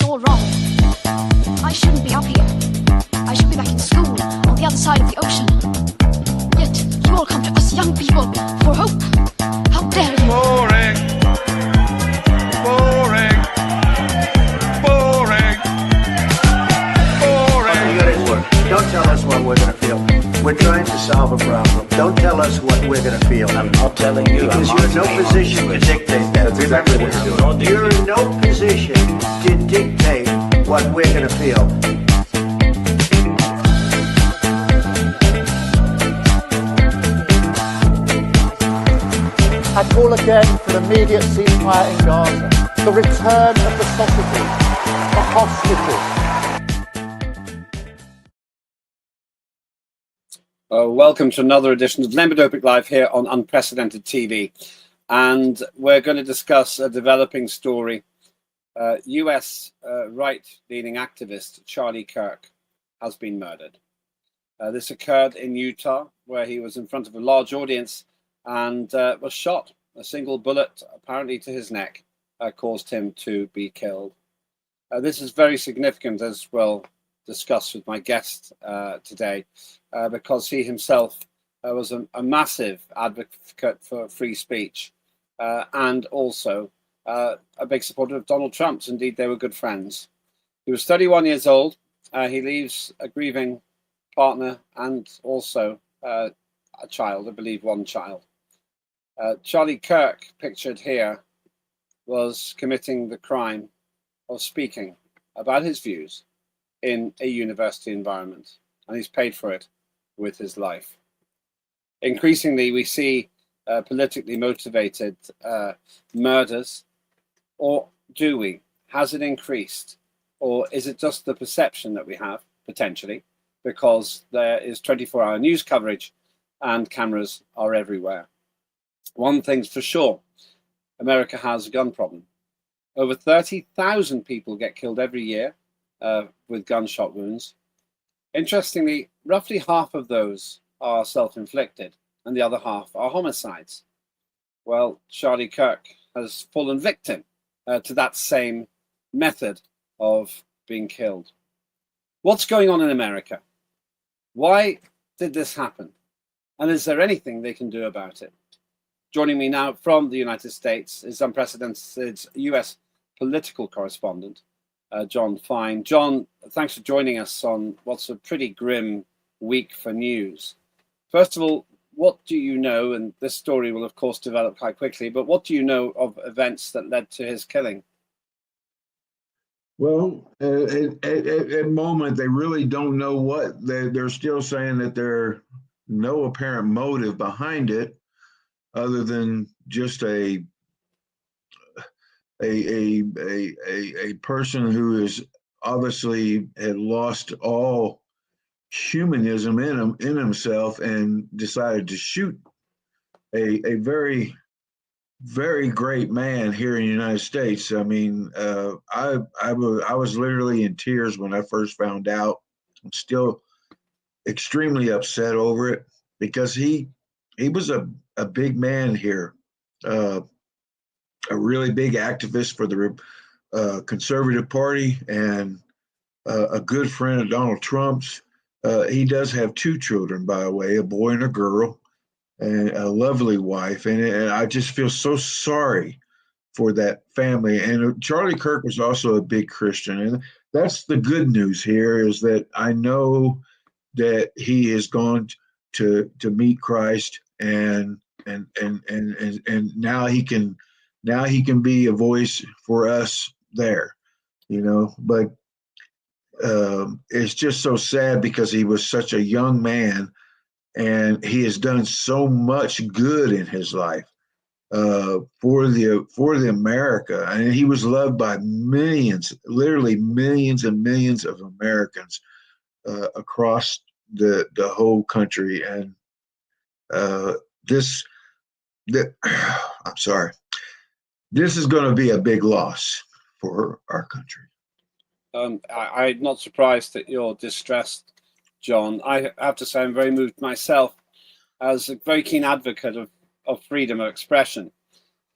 all wrong. I shouldn't be up here. I should be back in school on the other side of the ocean. Yet you all come to us young people for hope. How dare you? Boring. Boring. Boring. Boring. You gotta work. Don't tell us what we're gonna feel. We're trying to solve a problem. Don't tell us what we're gonna feel. I'm not telling you. Because you're in no position to dictate that. That's exactly what we're doing. You're in no position to dictate what we're gonna feel. I call again for an immediate ceasefire in Gaza, the return of the sausages, the hostages. Welcome to another edition of Lembit Öpik Live here on Unprecedented TV. And we're going to discuss a developing story. US right-leaning activist Charlie Kirk has been murdered. This occurred in Utah, where he was in front of a large audience and was shot. A single bullet, apparently to his neck, caused him to be killed. This is very significant, as we'll discuss with my guest today, because he himself was a massive advocate for free speech and also a big supporter of Donald Trump's. Indeed, they were good friends. He was 31 years old. He leaves a grieving partner and also a child, I believe one child. Charlie Kirk, pictured here, was committing the crime of speaking about his views in a university environment, and he's paid for it with his life. Increasingly, we see politically motivated murders, or do we? Has it increased? Or is it just the perception that we have, potentially, because there is 24-hour news coverage and cameras are everywhere? One thing's for sure, America has a gun problem. Over 30,000 people get killed every year with gunshot wounds. Interestingly, roughly half of those are self-inflicted and the other half are homicides. Well, Charlie Kirk has fallen victim to that same method of being killed. What's going on in America? Why did this happen? And is there anything they can do about it? Joining me now from the United States is Unprecedented's US political correspondent, John Fine. John, thanks for joining us on what's a pretty grim week for news. First of all, what do you know, and this story will of course develop quite quickly, but what do you know of events that led to his killing? Well, at the moment, they really don't know what. They're still saying that there's no apparent motive behind it, other than just a person who is obviously had lost all humanism in himself and decided to shoot a very, very great man here in the United States. I mean, I was literally in tears when I first found out. I'm still extremely upset over it because he was a big man here, a really big activist for the Conservative Party and a good friend of Donald Trump's. He does have two children, by the way, a boy and a girl, and a lovely wife. And I just feel so sorry for that family. And Charlie Kirk was also a big Christian. And that's the good news here, is that I know that he is going to meet Christ, and now he can be a voice for us there, you know. But it's just so sad because he was such a young man and he has done so much good in his life for the America, and he was loved by millions, literally millions and millions of Americans across the whole country. And I'm sorry, this is going to be a big loss for our country. I'm not surprised that you're distressed, John. I have to say I'm very moved myself as a very keen advocate of freedom of expression.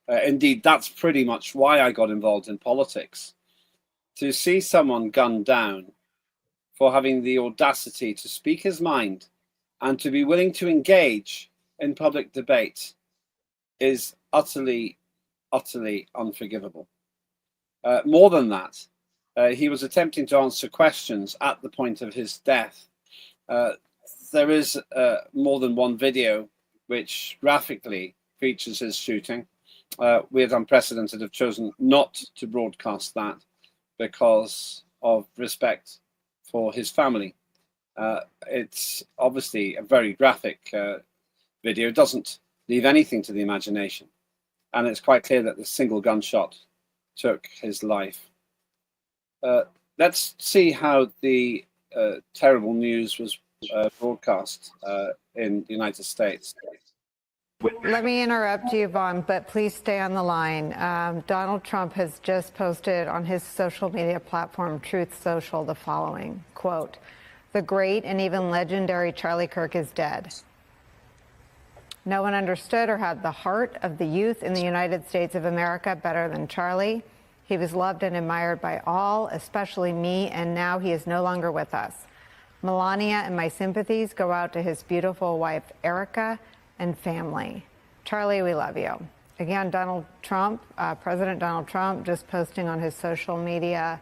Indeed, that's pretty much why I got involved in politics, to see someone gunned down for having the audacity to speak his mind and to be willing to engage in public debate is utterly, utterly unforgivable. More than that, he was attempting to answer questions at the point of his death. There is more than one video which graphically features his shooting. We at Unprecedented have chosen not to broadcast that because of respect for his family. It's obviously a very graphic video. It doesn't leave anything to the imagination. And it's quite clear that the single gunshot took his life. Let's see how the terrible news was broadcast in the United States. Let me interrupt you, Vaughn, but please stay on the line. Donald Trump has just posted on his social media platform, Truth Social, the following, quote, "The great and even legendary Charlie Kirk is dead. No one understood or had the heart of the youth in the United States of America better than Charlie. He was loved and admired by all, especially me, and now he is no longer with us. Melania and my sympathies go out to his beautiful wife, Erica, and family. Charlie, we love you." Again, Donald Trump, President Donald Trump, just posting on his social media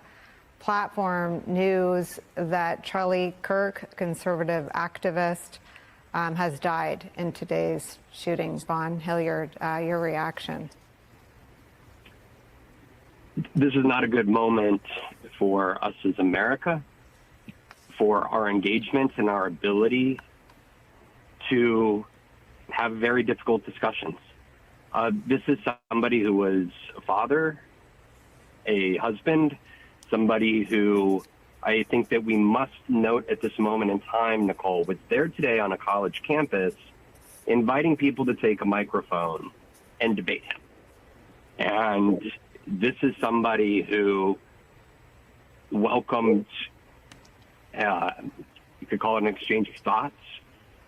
platform news that Charlie Kirk, conservative activist, has died in today's shooting. Vaughn Hilliard, your reaction? This is not a good moment for us as America, for our engagement and our ability to have very difficult discussions. This is somebody who was a father, a husband, somebody who I think that we must note at this moment in time, Nicole, was there today on a college campus inviting people to take a microphone and debate him. And this is somebody who welcomed, you could call it an exchange of thoughts,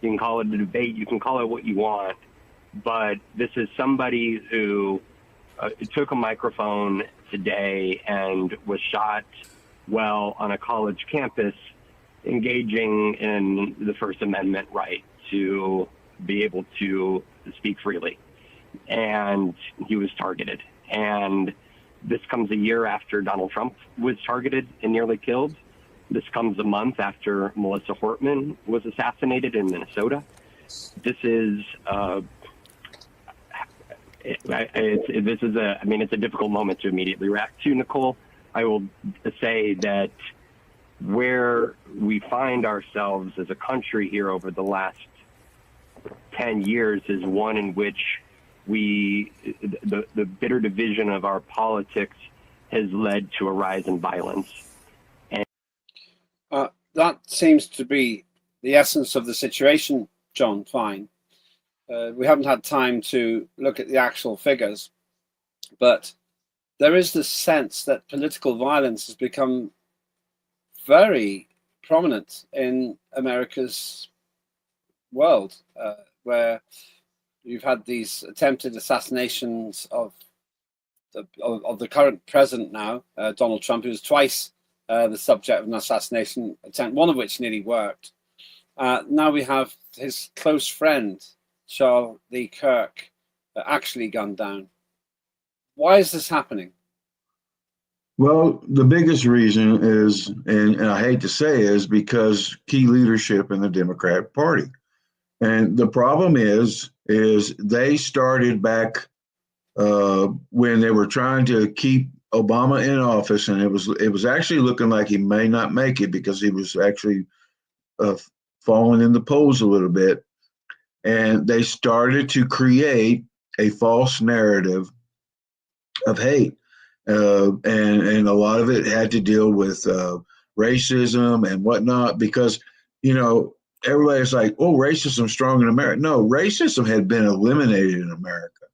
you can call it a debate, you can call it what you want, but this is somebody who took a microphone today and was shot well on a college campus, engaging in the First Amendment right to be able to speak freely. And he was targeted. And this comes a year after Donald Trump was targeted and nearly killed. This comes a month after Melissa Hortman was assassinated in Minnesota. This is it's a difficult moment to immediately react to, Nicole. I will say that where we find ourselves as a country here over the last 10 years is one in which the bitter division of our politics has led to a rise in violence. And that seems to be the essence of the situation, John. Fine. We haven't had time to look at the actual figures, but there is this sense that political violence has become very prominent in America's world, where you've had these attempted assassinations of the current president now, Donald Trump, who was twice the subject of an assassination attempt, one of which nearly worked. Now we have his close friend, Charlie Kirk, actually gunned down. Why is this happening? Well, the biggest reason is, and I hate to say, is because key leadership in the Democratic Party. And the problem is they started back when they were trying to keep Obama in office, and it was actually looking like he may not make it because he was actually falling in the polls a little bit. And they started to create a false narrative of hate. And a lot of it had to deal with racism and whatnot, because, everybody's like, oh, racism's strong in America. No, racism had been eliminated in America.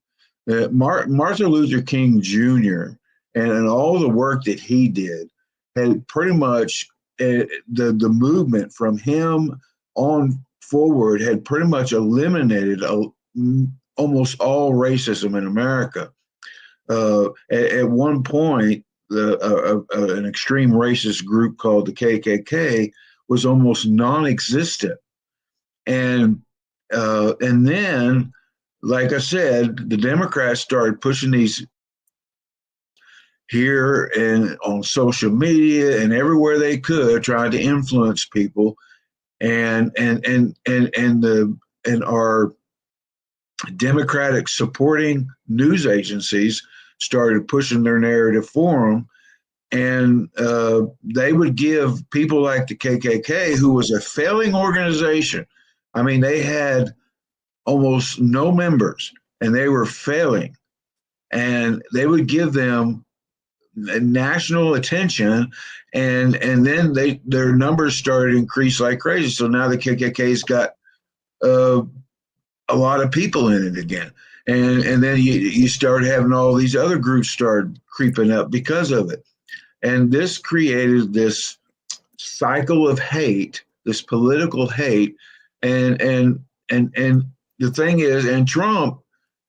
Martin Luther King Jr. and all the work that he did had pretty much the movement from him on forward had pretty much eliminated almost all racism in America. At one point, an extreme racist group called the KKK was almost non-existent. And then, like I said, the Democrats started pushing these here and on social media and everywhere they could, trying to influence people, and our Democratic supporting news agencies started pushing their narrative for them. And they would give people like the KKK, who was a failing organization. I mean, they had almost no members and they were failing. And they would give them national attention. And then their numbers started to increase like crazy. So now the KKK's got a lot of people in it again. And then you start having all these other groups start creeping up because of it. And this created this cycle of hate, this political hate. And the thing is, and Trump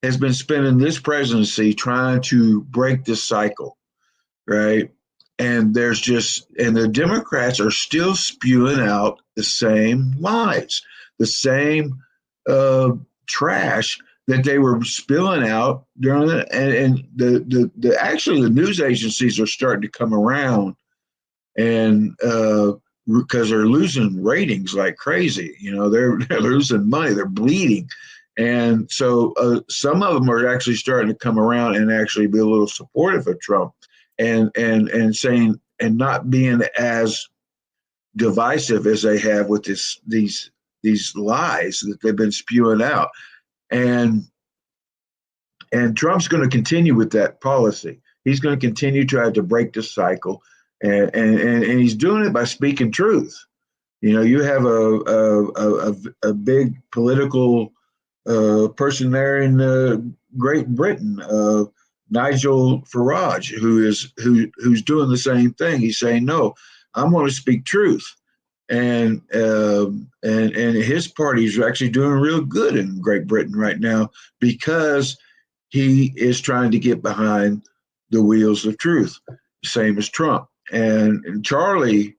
has been spending this presidency trying to break this cycle, right? And the Democrats are still spewing out the same lies, the same trash that they were spilling out during it. And actually the news agencies are starting to come around, and because they're losing ratings like crazy. They're losing money, they're bleeding. And so some of them are actually starting to come around and actually be a little supportive of Trump, and saying, and not being as divisive as they have with these lies that they've been spewing out. And Trump's going to continue with that policy. He's going to continue to try to break the cycle, and he's doing it by speaking truth. You have a big political person there in Great Britain, Nigel Farage, who's doing the same thing. He's saying, no, I'm going to speak truth. And his party is actually doing real good in Great Britain right now because he is trying to get behind the wheels of truth, same as Trump. And Charlie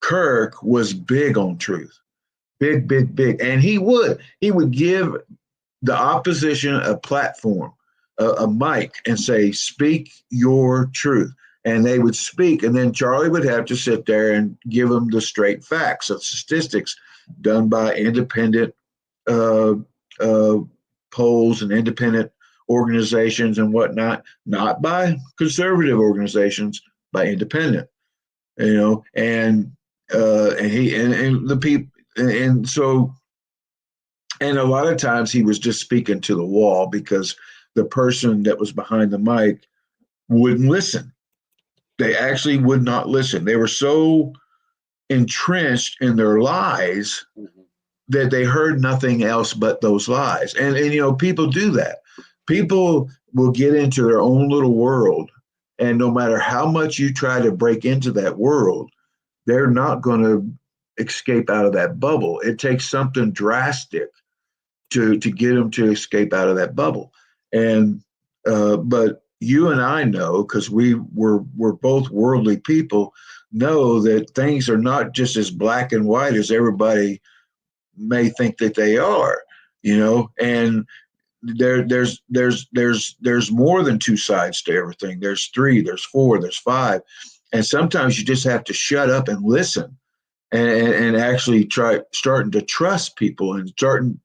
Kirk was big on truth, big. And he would give the opposition a platform, a mic, and say, speak your truth. And they would speak, and then Charlie would have to sit there and give them the straight facts of statistics done by independent polls and independent organizations and whatnot, not by conservative organizations, by independent. And the people, and so, and a lot of times he was just speaking to the wall because the person that was behind the mic wouldn't listen. They actually would not listen. They were so entrenched in their lies that they heard nothing else but those lies. And people do that. People will get into their own little world, and no matter how much you try to break into that world, they're not going to escape out of that bubble. It takes something drastic to get them to escape out of that bubble. And but you and I know, because we're both worldly people, know that things are not just as black and white as everybody may think that they are, and there's more than two sides to everything. There's three, there's four, there's five. And sometimes you just have to shut up and listen and actually starting to trust people and starting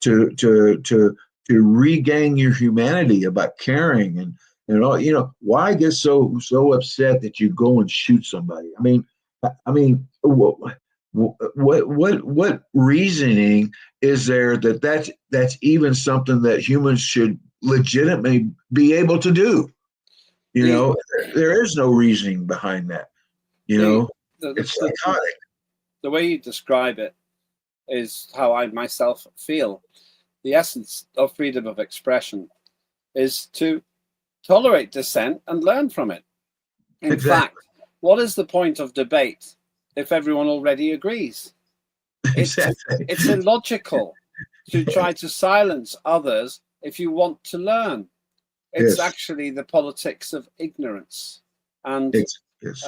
to regain your humanity about caring and all. Why get so upset that you go and shoot somebody? I mean, what reasoning is there that's even something that humans should legitimately be able to do? There is no reasoning behind that. It's psychotic. The way you describe it is how I myself feel. The essence of freedom of expression is to tolerate dissent and learn from it. In fact, what is the point of debate if everyone already agrees? It's illogical to try to silence others if you want to learn. It's actually the politics of ignorance. And Yes.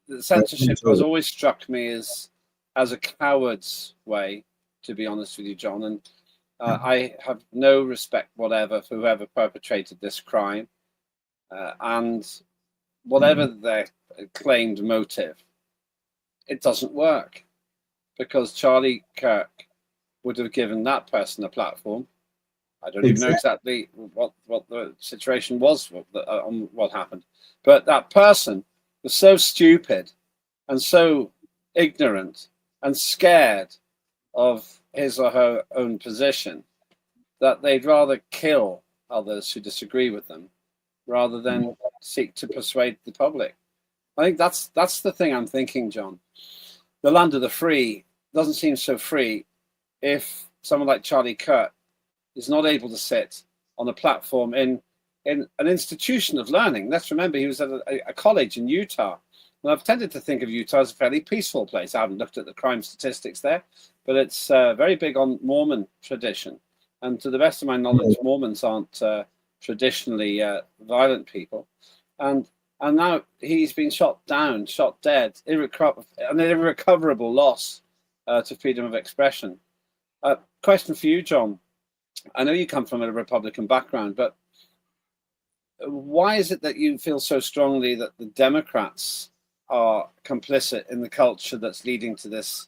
the censorship has always struck me as a coward's way, to be honest with you, John. And I have no respect whatever for whoever perpetrated this crime, and whatever their claimed motive, it doesn't work, because Charlie Kirk would have given that person a platform. I don't even know exactly what the situation was on what happened, but that person was so stupid and so ignorant and scared of his or her own position that they'd rather kill others who disagree with them rather than seek to persuade the public. I think that's the thing I'm thinking, John. The land of the free doesn't seem so free if someone like Charlie Kirk is not able to sit on a platform in an institution of learning. Let's remember he was at a college in Utah. And I've tended to think of Utah as a fairly peaceful place. I haven't looked at the crime statistics there, but it's very big on Mormon tradition. And to the best of my knowledge, Mormons aren't traditionally violent people. And now he's been shot down, shot dead, an irrecoverable loss to freedom of expression. Question for you, John. I know you come from a Republican background, but why is it that you feel so strongly that the Democrats are complicit in the culture that's leading to this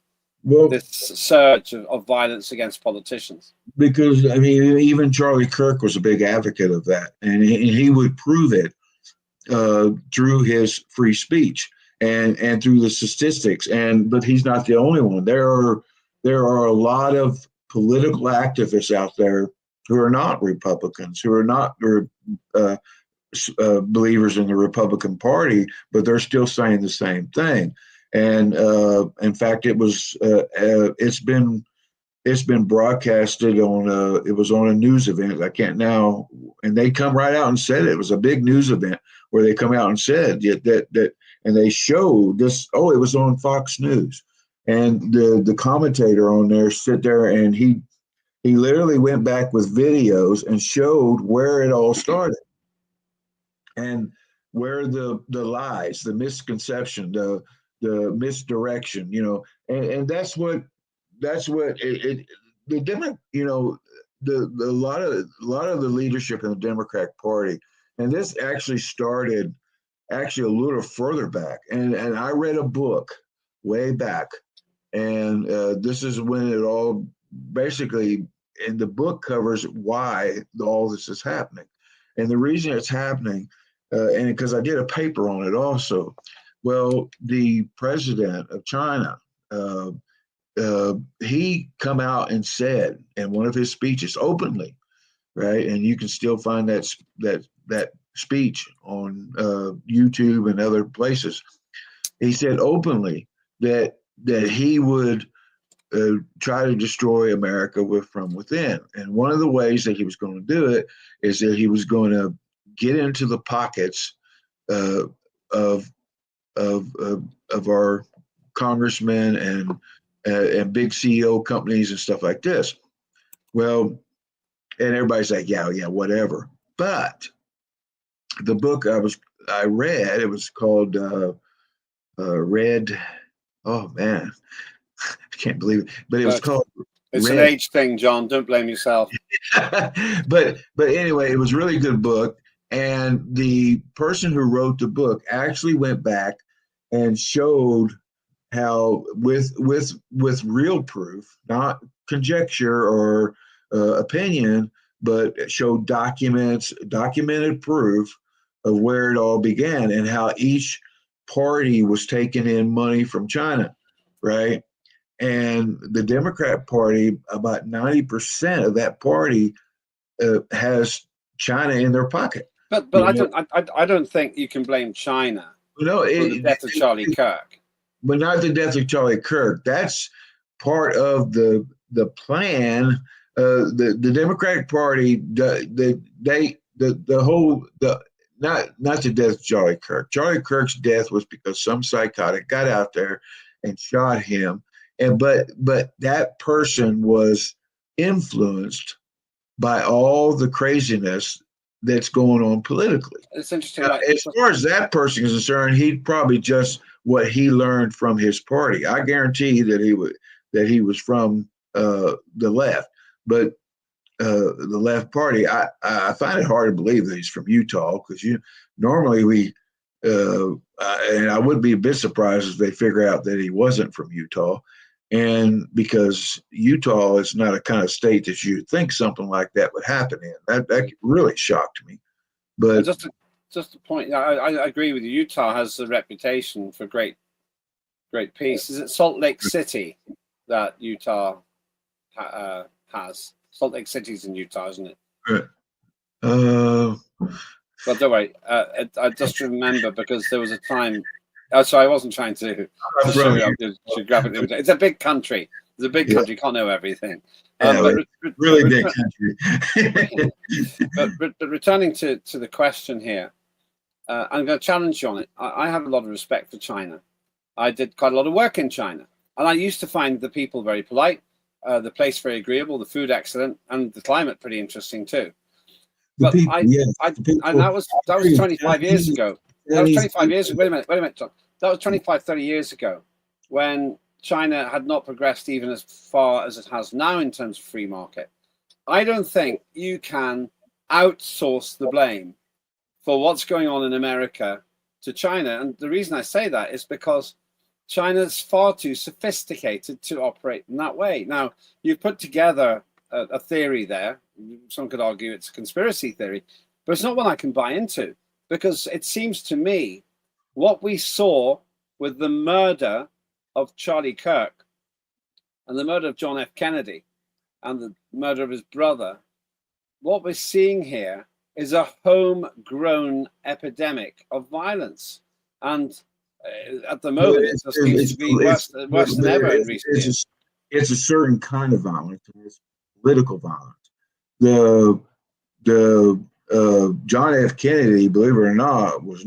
surge of violence against politicians? Because, I mean, even Charlie Kirk was a big advocate of that, and he would prove it through his free speech and through the statistics. But he's not the only one. There are a lot of political activists out there who are not Republicans, who are not believers in the Republican Party, but they're still saying the same thing. And in fact, it's been broadcasted on it was on a news event. I can't now, and they come right out and said it was a big news event where they come out and said that and they showed this. Oh, it was on Fox News, and the commentator on there sit there and he literally went back with videos and showed where it all started and where the lies, the misconception, the misdirection, and that's what the lot of the leadership in the Democratic Party, and this actually started a little further back, and I read a book way back, and this is when it all basically, and the book covers why all this is happening, and the reason it's happening, and because I did a paper on it also. Well, the president of China, he come out and said in one of his speeches openly, right? And you can still find that speech on YouTube and other places. He said openly that he would try to destroy America from within. And one of the ways that he was going to do it is that he was going to get into the pockets of our congressmen and big CEO companies and stuff like this. Well, and everybody's like, yeah, whatever. But the book I read, it was called Red. Oh man, I can't believe it. But it was called. It's Red. An age thing, John. Don't blame yourself. but anyway, it was a really good book. And the person who wrote the book actually went back and showed how, with real proof, not conjecture or opinion, but showed documented proof of where it all began and how each party was taking in money from China, right? And the Democrat Party, about 90% of that party has China in their pocket. But I don't think you can blame China for the death of Charlie Kirk. But not the death of Charlie Kirk. That's part of the plan. The Democratic Party, not the death of Charlie Kirk. Charlie Kirk's death was because some psychotic got out there and shot him. But that person was influenced by all the craziness that's going on politically. It's interesting. As far as that person is concerned, he'd probably just what he learned from his party. I guarantee that he was from the left, but the left party. I find it hard to believe that he's from Utah, because normally we and I would be a bit surprised if they figure out that he wasn't from Utah, and because Utah is not a kind of state that you'd think something like that would happen in. That really shocked me. But just a point. I agree with you. Utah has a reputation for great peace. Is it Salt Lake City that Utah has? Salt Lake City's in Utah, isn't it? Well, don't worry. I just remember because there was a time. Oh, sorry, I wasn't trying to show you up geographically. It's a big country. It's a big country. You can't know everything. Really big country. but returning to the question here, I'm going to challenge you on it. I have a lot of respect for China. I did quite a lot of work in China, and I used to find the people very polite, the place very agreeable, the food excellent, and the climate pretty interesting too. But and that was 25 years ago. That was 25 years ago. Wait a minute, John. That was 25, 30 years ago, when China had not progressed even as far as it has now in terms of free market. I don't think you can outsource the blame for what's going on in America to China. And the reason I say that is because China's far too sophisticated to operate in that way. Now, you've put together a theory there. Some could argue it's a conspiracy theory, but it's not one I can buy into, because it seems to me what we saw with the murder of Charlie Kirk and the murder of John F. Kennedy and the murder of his brother, what we're seeing here is a homegrown epidemic of violence. And at the moment, it seems to be worse than ever in recent years. It's a certain kind of violence. It's political violence. John F. Kennedy, believe it or not, was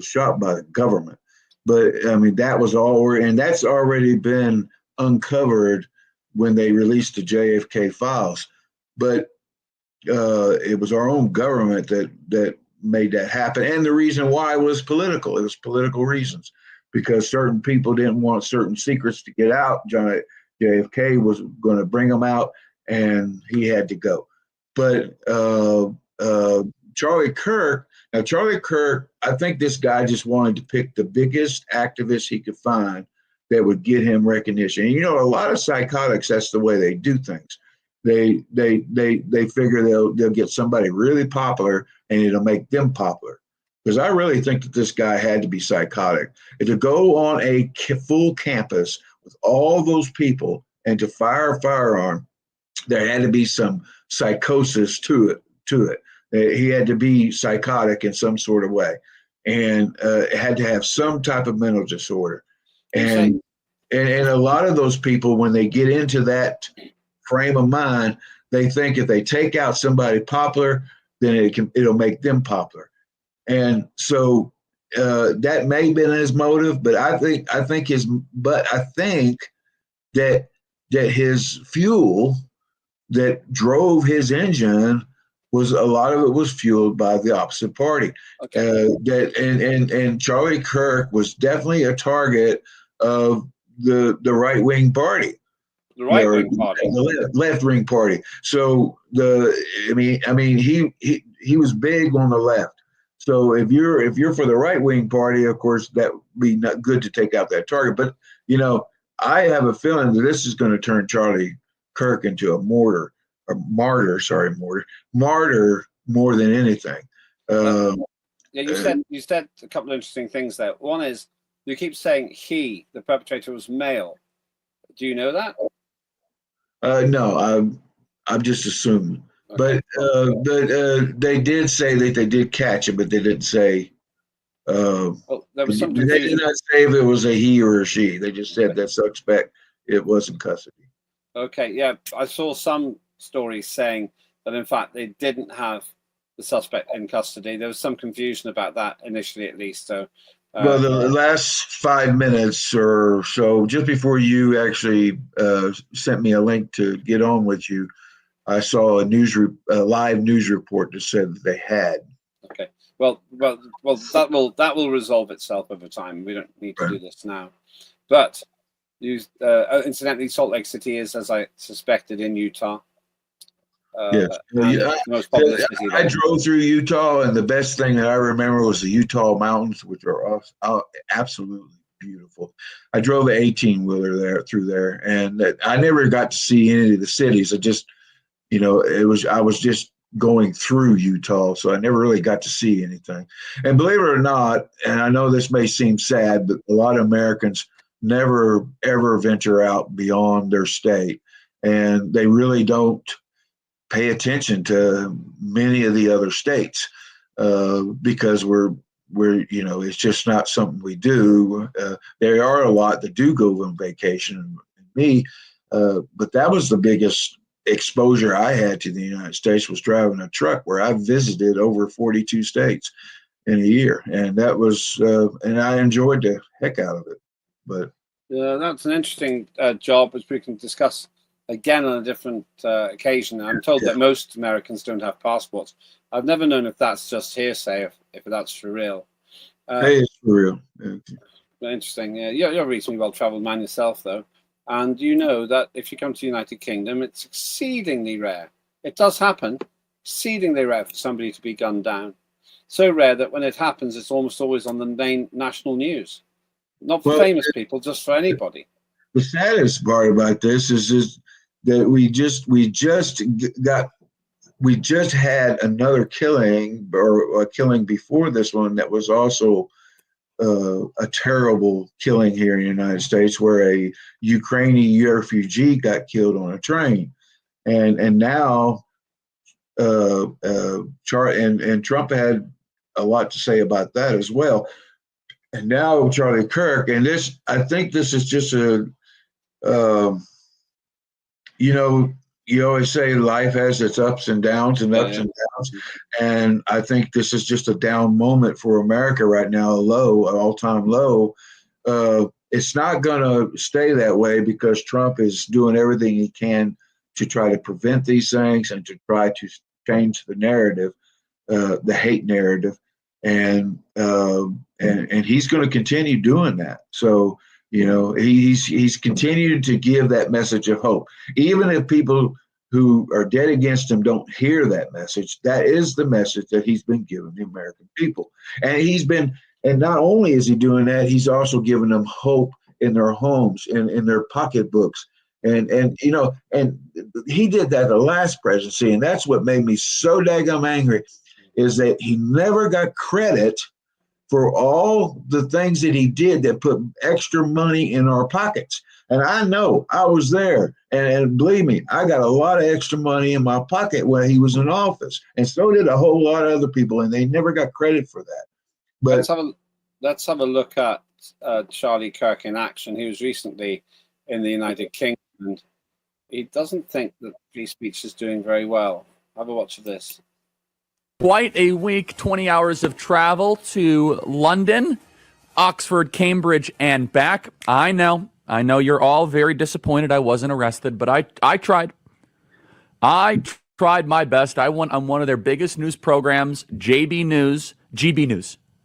shot by the government. But I mean, that's already been uncovered when they released the JFK files. But it was our own government that made that happen. And the reason why was political. It was political reasons, because certain people didn't want certain secrets to get out. JFK was going to bring them out, and he had to go. But Charlie Kirk, I think this guy just wanted to pick the biggest activist he could find that would get him recognition. And, a lot of psychotics, that's the way they do things. They figure they'll get somebody really popular and it'll make them popular. Because I really think that this guy had to be psychotic. And to go on a full campus with all those people and to fire a firearm, there had to be some psychosis to it. He had to be psychotic in some sort of way, and had to have some type of mental disorder. And a lot of those people, when they get into that frame of mind, they think if they take out somebody popular, then it'll make them popular. And so that may have been his motive, but I think that his fuel that drove his engine was a lot of it was fueled by the opposite party. Okay. And Charlie Kirk was definitely a target of the right wing party. The right wing party, the left wing party. So he was big on the left. So if you're for the right wing party, of course that would be not good to take out that target. But I have a feeling that this is going to turn Charlie Kirk into a martyr more than anything. You said a couple of interesting things there. One is you keep saying the perpetrator was male. Do you know that? No, I'm just assuming. Okay. But they did say that they did catch him, but they didn't say. There was some confusion. They did not say if it was a he or a she. They just said that suspect it was in custody. Okay, yeah, I saw some stories saying that in fact they didn't have the suspect in custody. There was some confusion about that initially, at least. So, well, the last 5 minutes or so, just before you actually sent me a link to get on with you, I saw a live news report that said that they had. Okay. Well, that will resolve itself over time. We don't need to do this now. But incidentally, Salt Lake City is, as I suspected, in Utah. Yes. Most popular city I drove through Utah, and the best thing that I remember was the Utah mountains, which are absolutely beautiful. I drove an 18-wheeler through there, and I never got to see any of the cities. I was just going through Utah, so I never really got to see anything. And believe it or not, and I know this may seem sad, but a lot of Americans never ever venture out beyond their state, and they really don't pay attention to many of the other states because we're it's just not something we do. There are a lot that do go on vacation, but that was the biggest exposure I had to the United States, was driving a truck, where I visited over 42 states in a year, and that was and I enjoyed the heck out of it. But that's an interesting job, which we can discuss again on a different occasion. I'm told that most Americans don't have passports. I've never known if that's just hearsay, if that's for real. Hey, it's for real. Interesting. You're a reasonably well-traveled man yourself, though. And you know that if you come to the United Kingdom, it's exceedingly rare. It does happen, exceedingly rare for somebody to be gunned down. So rare that when it happens, it's almost always on the main national news. Not for famous people, just for anybody. The saddest part about this is that we just had another killing, or a killing before this one, that was also a terrible killing here in the United States, where a Ukrainian refugee got killed on a train, and now Trump had a lot to say about that as well. And now Charlie Kirk, and I think this is just you always say life has its ups and downs and ups and downs. And I think this is just a down moment for America right now, an all-time low. It's not going to stay that way, because Trump is doing everything he can to try to prevent these things and to try to change the narrative, the hate narrative. And he's going to continue doing that. So, he's continued to give that message of hope. Even if people who are dead against him don't hear that message, that is the message that he's been giving the American people. And not only is he doing that, he's also giving them hope in their homes, in their pocketbooks. And he did that the last presidency. And that's what made me so daggum angry, is that he never got credit for all the things that he did that put extra money in our pockets. And I know, I was there, and believe me, I got a lot of extra money in my pocket when he was in office, and so did a whole lot of other people, and they never got credit for that. But let's have a look at Charlie Kirk in action. He was recently in the United Kingdom, and he doesn't think that free speech is doing very well. Have a watch of this. Quite a week, 20 hours of travel to London, Oxford, Cambridge, and back. I know you're all very disappointed I wasn't arrested, but I tried. I tried my best. I went on one of their biggest news programs, GB News.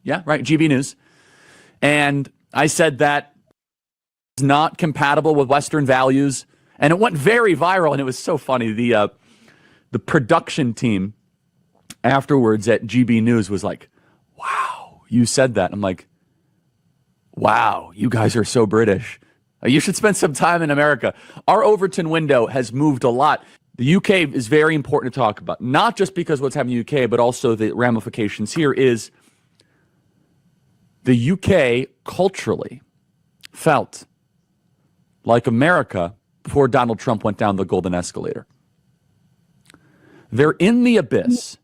Yeah, right, GB News. And I said that is not compatible with Western values, and it went very viral, and it was so funny. The production team afterwards at GB News was like, wow, you said that. I'm like, wow, you guys are so British. You should spend some time in America. Our Overton window has moved a lot. The UK is very important to talk about, not just because what's happening in the UK, but also the ramifications here. Is the UK culturally felt like America before Donald Trump went down the golden escalator. They're in the abyss.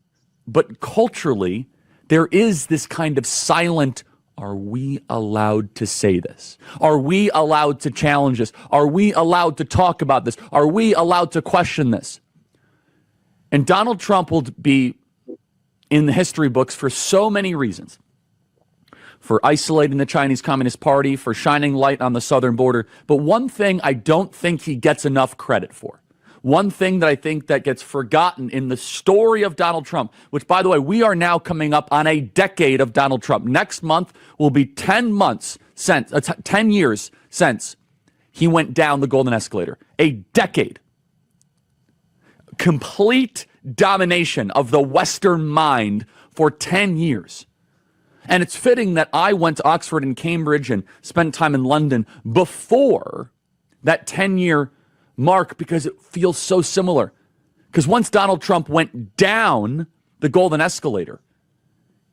But culturally, there is this kind of silent, are we allowed to say this? Are we allowed to challenge this? Are we allowed to talk about this? Are we allowed to question this? And Donald Trump will be in the history books for so many reasons. For isolating the Chinese Communist Party, for shining light on the southern border. But one thing I don't think he gets enough credit for. One thing that I think that gets forgotten in the story of Donald Trump, which, by the way, we are now coming up on a decade of Donald Trump. Next month will be 10 years since he went down the golden escalator. A decade. Complete domination of the Western mind for 10 years. And it's fitting that I went to Oxford and Cambridge and spent time in London before that 10-year mark, because it feels so similar. Because once Donald Trump went down the golden escalator,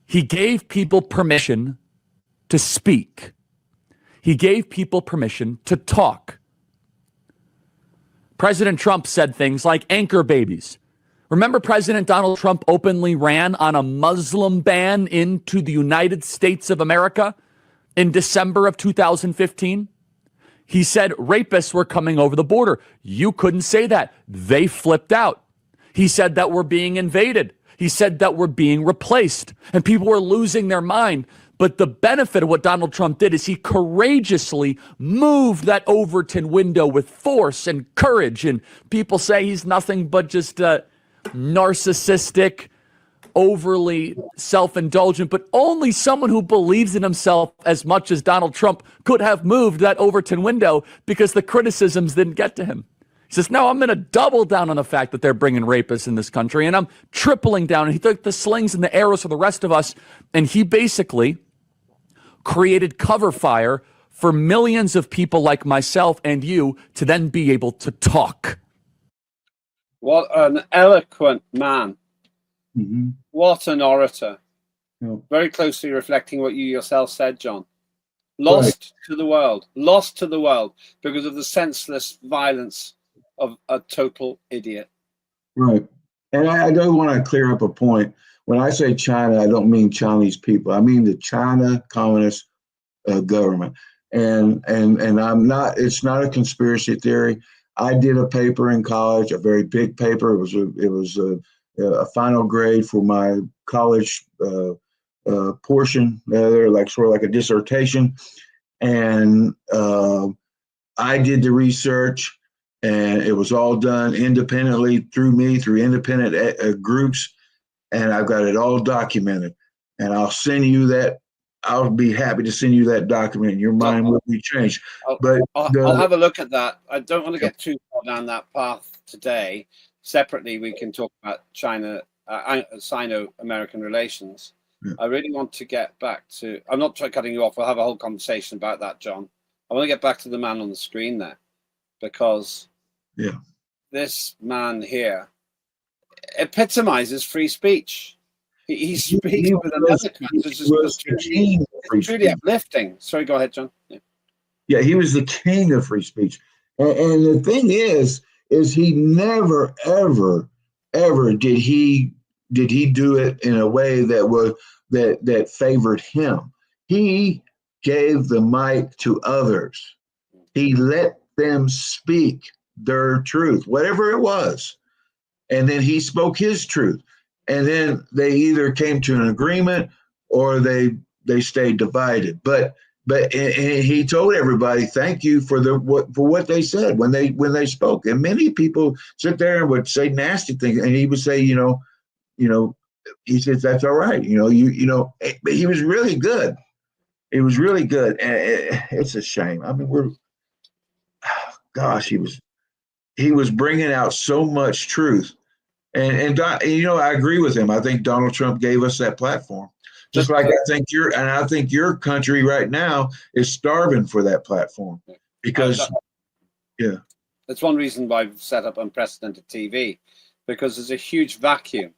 he gave people permission to speak. He gave people permission to talk. President Trump said things like anchor babies. Remember, President Donald Trump openly ran on a Muslim ban into the United States of America in December of 2015? He said rapists were coming over the border. You couldn't say that. They flipped out. He said that we're being invaded. He said that we're being replaced, and people were losing their mind. But the benefit of what Donald Trump did is he courageously moved that Overton window with force and courage. And people say he's nothing but just narcissistic, overly self-indulgent, but only someone who believes in himself as much as Donald Trump could have moved that Overton window, because the criticisms didn't get to him. He says, no, I'm going to double down on the fact that they're bringing rapists in this country, and I'm tripling down. And he took the slings and the arrows for the rest of us, and he basically created cover fire for millions of people like myself and you to then be able to talk. What an eloquent man. Mm-hmm. What an orator. Yeah. Very closely reflecting what you yourself said, John. Lost to the world because of the senseless violence of a total idiot. Right. And I do want to clear up a point. When I say China, I don't mean Chinese people. I mean the China Communist government. And I'm not, it's not a conspiracy theory. I did a paper in college, a very big paper. It was a final grade for my college portion, like sort of like a dissertation. And I did the research, and it was all done independently through me, through independent groups. And I've got it all documented. And I'll send you that. I'll be happy to send you that document. Your mind will be changed. I'll have a look at that. I don't want to get too far down that path today. Separately, we can talk about China, Sino-American relations. Yeah. I really want to get back to, I'm not cutting you off. We'll have a whole conversation about that, John. I want to get back to the man on the screen there, because this man here epitomizes free speech. He speaks with another it's truly uplifting. Sorry, go ahead, John. Yeah, he was the king of free speech. And the thing is he never, ever did he do it in a way that favored him. He gave the mic to others. He let them speak their truth, whatever it was. And then he spoke his truth. And then they either came to an agreement or they stayed divided. But he told everybody, thank you for what they said when they spoke. And many people sit there and would say nasty things, and he would say, he says, that's all right. But he was really good. It was really good. And it's a shame. I mean, he was bringing out so much truth. And I agree with him. I think Donald Trump gave us that platform. Just like I think your country right now is starving for that platform, because that's one reason why I've set up Unprecedented TV, because there's a huge vacuum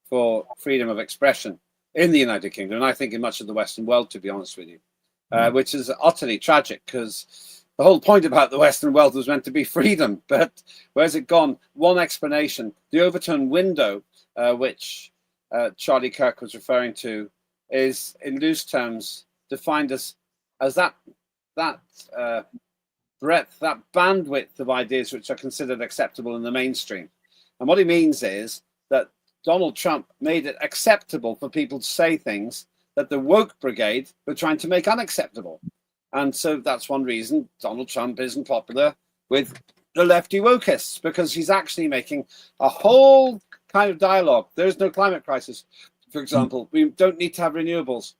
for freedom of expression in the United Kingdom, and I think in much of the Western world, to be honest with you, which is utterly tragic, because the whole point about the Western world was meant to be freedom. But where's it gone? One explanation: the Overton window, which Charlie Kirk was referring to, is in loose terms defined as that breadth, that bandwidth of ideas which are considered acceptable in the mainstream. And what he means is that Donald Trump made it acceptable for people to say things that the woke brigade were trying to make unacceptable. And so that's one reason Donald Trump isn't popular with the lefty wokists, because he's actually making a whole kind of dialogue. There's no climate crisis, for example. We don't need to have renewables.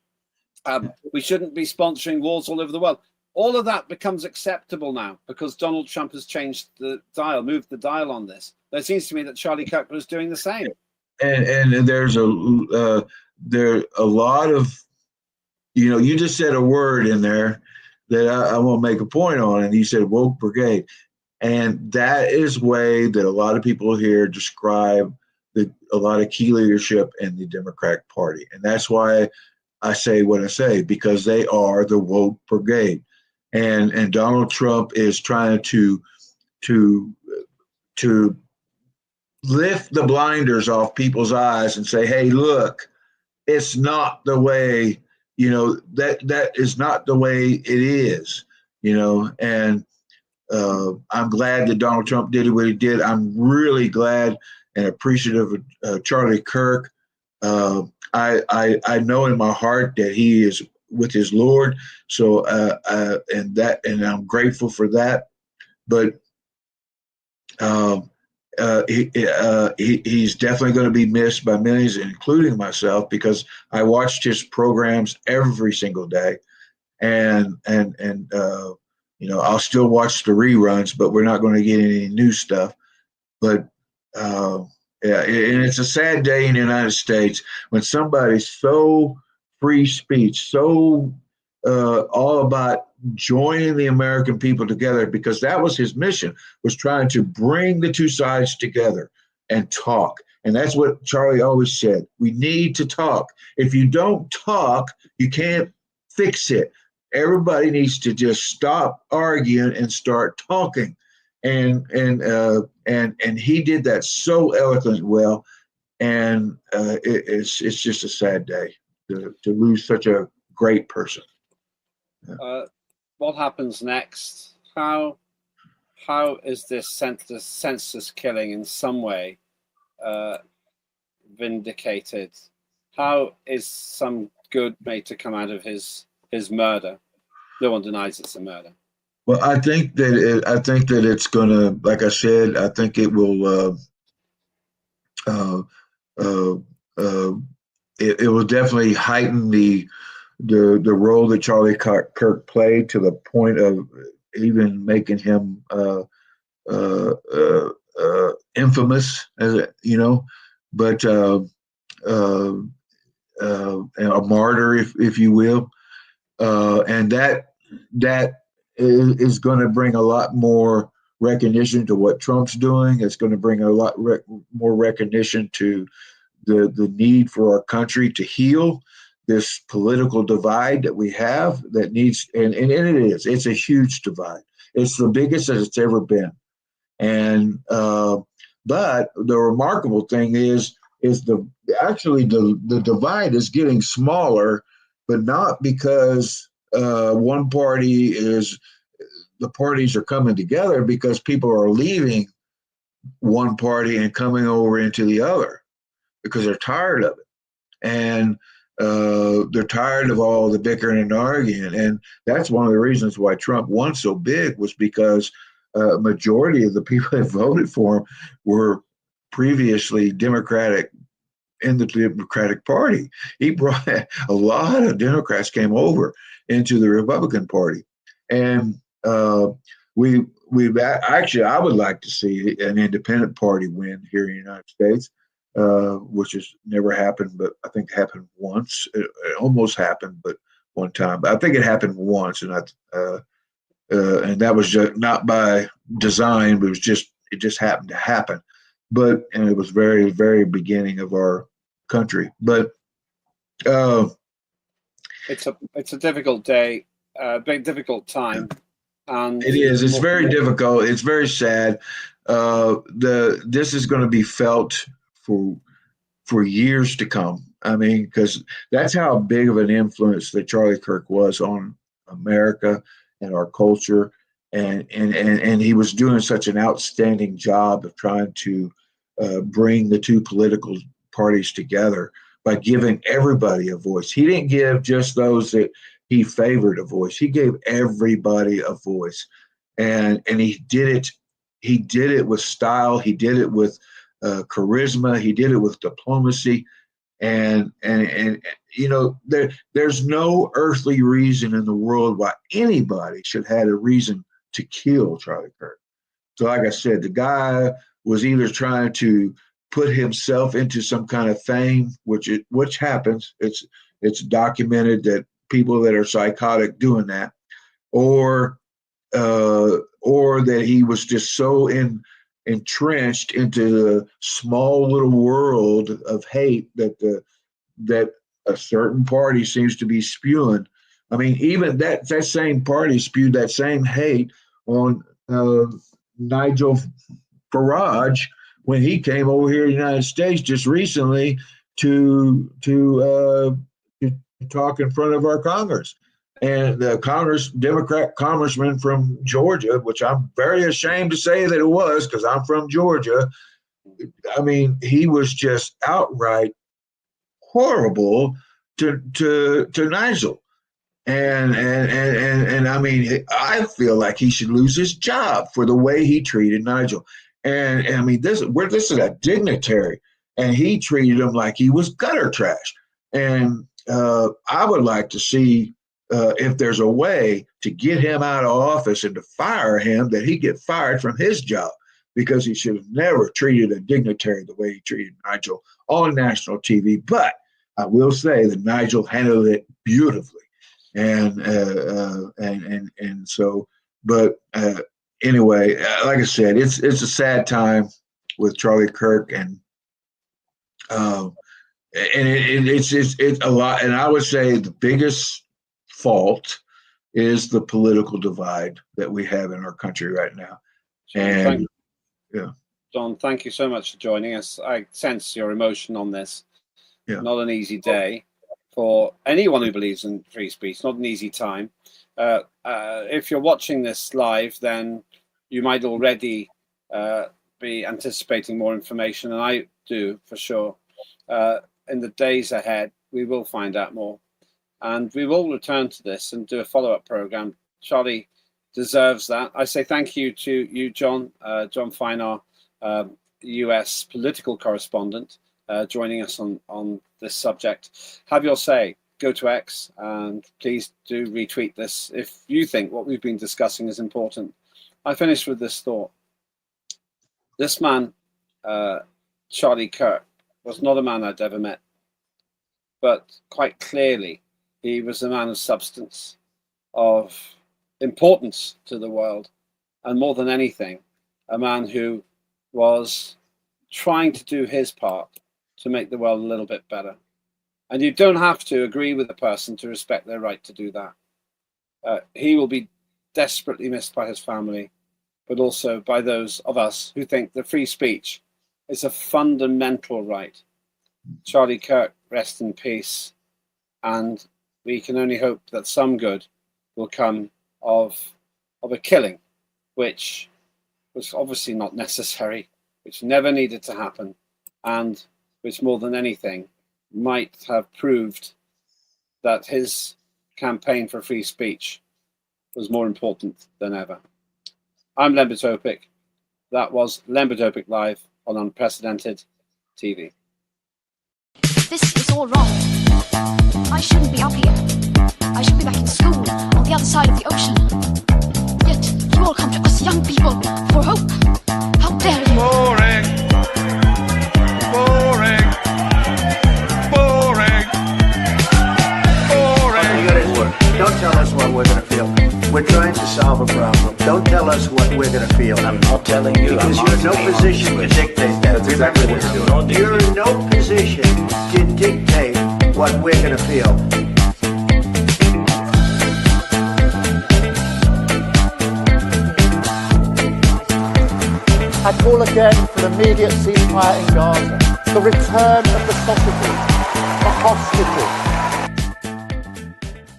We shouldn't be sponsoring wars all over the world. All of that becomes acceptable now because Donald Trump has changed the dial, moved the dial on this. It seems to me that Charlie Kirk was doing the same. And there's a lot of, you just said a word in there that I want to make a point on, and you said woke brigade. And that is way that a lot of people here describe a lot of key leadership in the Democratic Party. And that's why I say what I say, because they are the woke brigade. And Donald Trump is trying to lift the blinders off people's eyes and say, hey, look, it's not the way, that is not the way it is, and I'm glad that Donald Trump did what he did. I'm really glad and appreciative of Charlie Kirk. I know in my heart that he is with his Lord. So, and I'm grateful for that. But he's definitely going to be missed by millions, including myself, because I watched his programs every single day, and I'll still watch the reruns, but we're not going to get any new stuff. But and it's a sad day in the United States when somebody's so free speech, so all about joining the American people together, because that was his mission, was trying to bring the two sides together and talk. And that's what Charlie always said. We need to talk. If you don't talk, you can't fix it. Everybody needs to just stop arguing and start talking. And he did that so eloquently well. And it's just a sad day to lose such a great person. What happens next? How is this senseless killing in some way vindicated? How is some good made to come out of his murder? No one denies it's a murder. Well, I think that it's gonna, like I said, I think it will. It will definitely heighten the role that Charlie Kirk played, to the point of even making him infamous, but a martyr, if you will, and that is going to bring a lot more recognition to what Trump's doing. It's going to bring a lot more recognition to the need for our country to heal this political divide that we have that needs, and it's a huge divide. It's the biggest that it's ever been. And but the remarkable thing is the divide is getting smaller, but not because one party is, the parties are coming together, because people are leaving one party and coming over into the other because they're tired of it. And they're tired of all the bickering and arguing. And that's one of the reasons why Trump won so big, was because a majority of the people that voted for him were previously Democratic, in the Democratic Party. He brought a lot of Democrats came over into the Republican Party. And we've actually, I would like to see an independent party win here in the United States, which has never happened, but I think it happened once. It almost happened, but one time. But I think it happened once, and that was just not by design, but it just happened to happen. And it was very, very beginning of our country. But it's a difficult day, very difficult time. And it is. It's very difficult. It's very sad. This is going to be felt for years to come. I mean, because that's how big of an influence that Charlie Kirk was on America and our culture, and he was doing such an outstanding job of trying to bring the two political parties together by giving everybody a voice. He didn't give just those that he favored a voice. He gave everybody a voice, and he did it. he did it with style. He did it with charisma. He did it with diplomacy. And you know, there's no earthly reason in the world why anybody should have a reason to kill Charlie Kirk. So like I said, the guy was either trying to put himself into some kind of fame, which happens. It's documented that people that are psychotic doing that, or that he was just so entrenched into the small little world of hate that a certain party seems to be spewing. I mean, even that same party spewed that same hate on Nigel Farage when he came over here to the United States just recently to talk in front of our Congress. And the Democrat congressman from Georgia, which I'm very ashamed to say that it was because I'm from Georgia. I mean, he was just outright horrible to Nigel. And I mean, I feel like he should lose his job for the way he treated Nigel. And I mean, this is a dignitary, and he treated him like he was gutter trash. And I would like to see if there's a way to get him out of office and to fire him, that he get fired from his job, because he should have never treated a dignitary the way he treated Nigel on national TV. But I will say that Nigel handled it beautifully. And so, but anyway, like I said, it's a sad time with Charlie Kirk, and it's a lot. And I would say the biggest fault is the political divide that we have in our country right now. And John, thank you so much for joining us. I sense your emotion on this. Yeah. Not an easy day for anyone who believes in free speech. Not an easy time. If you're watching this live, then you might already be anticipating more information, and I do for sure. In the days ahead, we will find out more, and we will return to this and do a follow-up program. Charlie deserves that. I say thank you to you, John Fine, our US political correspondent, joining us on this subject. Have your say. Go to X, and please do retweet this if you think what we've been discussing is important. I finish with this thought. This man, Charlie Kirk, was not a man I'd ever met, but quite clearly he was a man of substance, of importance to the world, and more than anything, a man who was trying to do his part to make the world a little bit better. And you don't have to agree with a person to respect their right to do that. He will be desperately missed by his family, but also by those of us who think that free speech is a fundamental right. Charlie Kirk, rest in peace. And we can only hope that some good will come of a killing, which was obviously not necessary, which never needed to happen, and which more than anything might have proved that his campaign for free speech was more important than ever. I'm Lembit Öpik. That was Lembit Öpik Live on Unprecedented TV. This is all wrong. I shouldn't be up here. I should be back in school on the other side of the ocean. Yet you all come to us young people for hope. How dare you? Boring. Boring. Boring. Boring. You gotta work. Don't tell us what we're gonna feel. We're trying to solve a problem. Don't tell us what we're gonna feel. I'm not telling you. Because you're in no position to dictate that. That's exactly what you're doing. You're in no position to dictate what we're gonna feel. I call again for an immediate ceasefire in Gaza, the return of the sausages, the hostages,